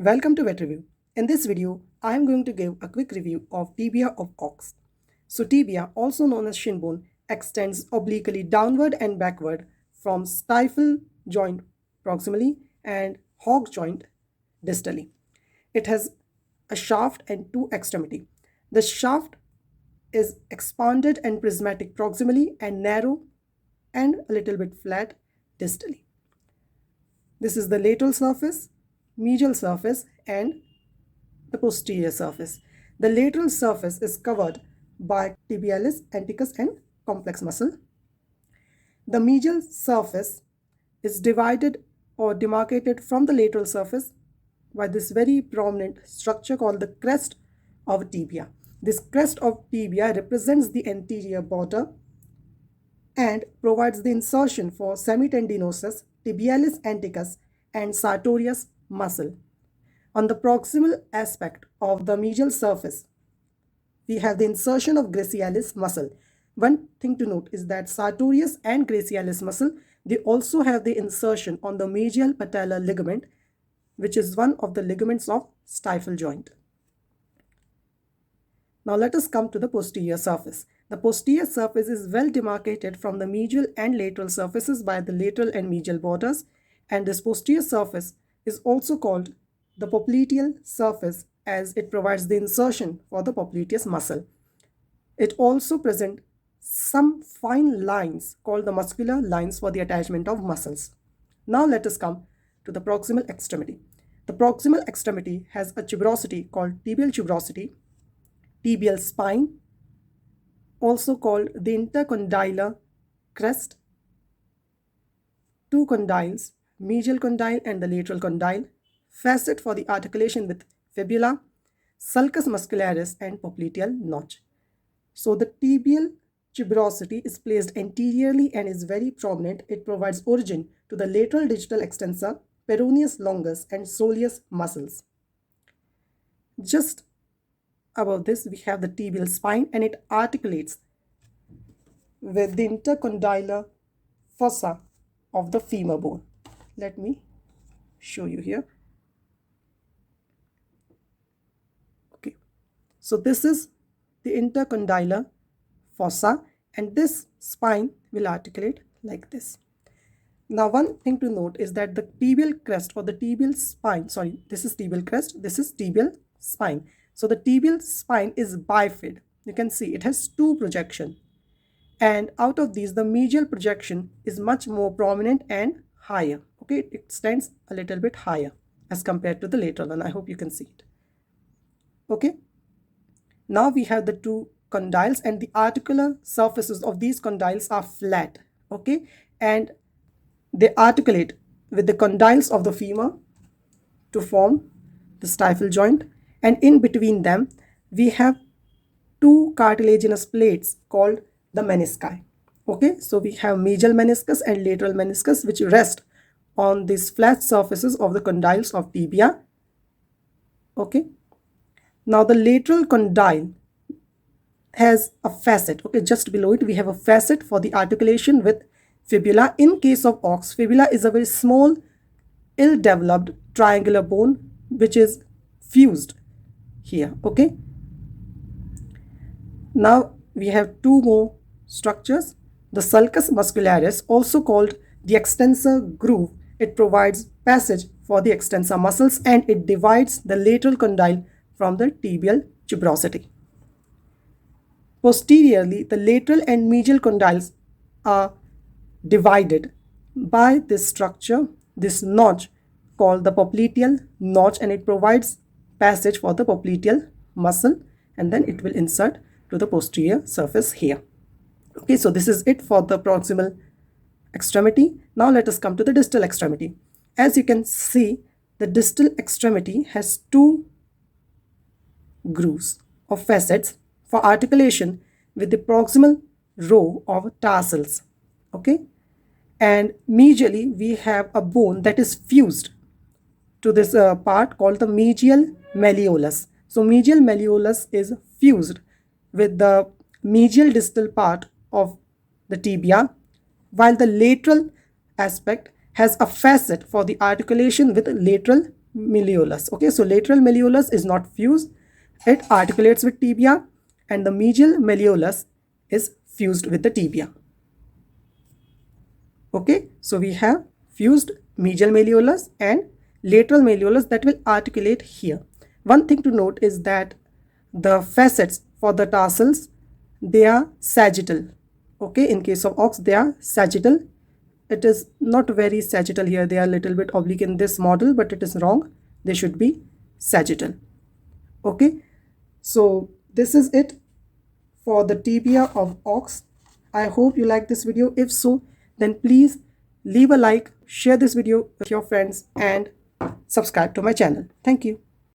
Welcome to Vet Review. In this video, I am going to give a quick review of tibia of ox. So tibia, also known as shin bone, extends obliquely downward and backward from stifle joint proximally and hog joint distally. It has a shaft and two extremity. The shaft is expanded and prismatic proximally and narrow and a little bit flat distally. This is the lateral surface, medial surface, and the posterior surface. The lateral surface is covered by tibialis, anticus, and complex muscle. The medial surface is divided or demarcated from the lateral surface by this very prominent structure called the crest of tibia. This crest of tibia represents the anterior border and provides the insertion for semitendinosus, tibialis anticus, and sartorius muscle. On the proximal aspect of the medial surface, we have the insertion of gracialis muscle. One thing to note is that sartorius and gracialis muscle, they also have the insertion on the medial patellar ligament, which is one of the ligaments of stifle joint. Now let us come to the posterior surface. The posterior surface is well demarcated from the medial and lateral surfaces by the lateral and medial borders, and this posterior surface is also called the popliteal surface as it provides the insertion for the popliteus muscle. It also presents some fine lines called the muscular lines for the attachment of muscles. Now let us come to the proximal extremity. The proximal extremity has a tuberosity called tibial tuberosity, tibial spine, also called the intercondylar crest, two condyles, medial condyle and the lateral condyle, facet for the articulation with fibula, sulcus muscularis, and popliteal notch. So the tibial tuberosity is placed anteriorly and is very prominent. It provides origin to the lateral digital extensor, peroneus longus, and soleus muscles. Just above this, we have the tibial spine, and it articulates with the intercondylar fossa of the femur bone. Let me show you here. Okay, so this is the intercondylar fossa, and this spine will articulate like this. Now one thing to note is that the tibial crest or the tibial spine, this is tibial crest, this is tibial spine. So the tibial spine is bifid. You can see it has two projections, and out of these the medial projection is much more prominent and higher. Okay, it extends a little bit higher as compared to the lateral, and I hope you can see it. Okay, now we have the two condyles, and the articular surfaces of these condyles are flat. Okay, and they articulate with the condyles of the femur to form the stifle joint, and in between them we have two cartilaginous plates called the menisci. Okay, so we have medial meniscus and lateral meniscus which rest on these flat surfaces of the condyles of tibia. Okay, now the lateral condyle has a facet. Okay, just below it we have a facet for the articulation with fibula. In case of ox, fibula is a very small, ill-developed triangular bone which is fused here. Okay, now we have two more structures. The sulcus muscularis, also called the extensor groove, it provides passage for the extensor muscles, and it divides the lateral condyle from the tibial tuberosity. Posteriorly, the lateral and medial condyles are divided by this structure, this notch called the popliteal notch, and it provides passage for the popliteal muscle, and then it will insert to the posterior surface here. Okay, so this is it for the proximal extremity. Now let us come to the distal extremity. As you can see, the distal extremity has two grooves or facets for articulation with the proximal row of tarsals. Okay, and medially we have a bone that is fused to this part called the medial malleolus. So medial malleolus is fused with the medial distal part of the tibia, while the lateral aspect has a facet for the articulation with lateral malleolus. Okay, so lateral malleolus is not fused, it articulates with tibia, and the medial malleolus is fused with the tibia. Okay, so we have fused medial malleolus and lateral malleolus that will articulate here. One thing to note is that the facets for the tarsals, they are sagittal. Okay, in case of ox they are sagittal. It is not very sagittal here, they are a little bit oblique in this model, but it is wrong, they should be sagittal. Okay, so this is it for the tibia of ox. I hope you like this video. If so, then please leave a like, share this video with your friends, and subscribe to my channel. Thank you.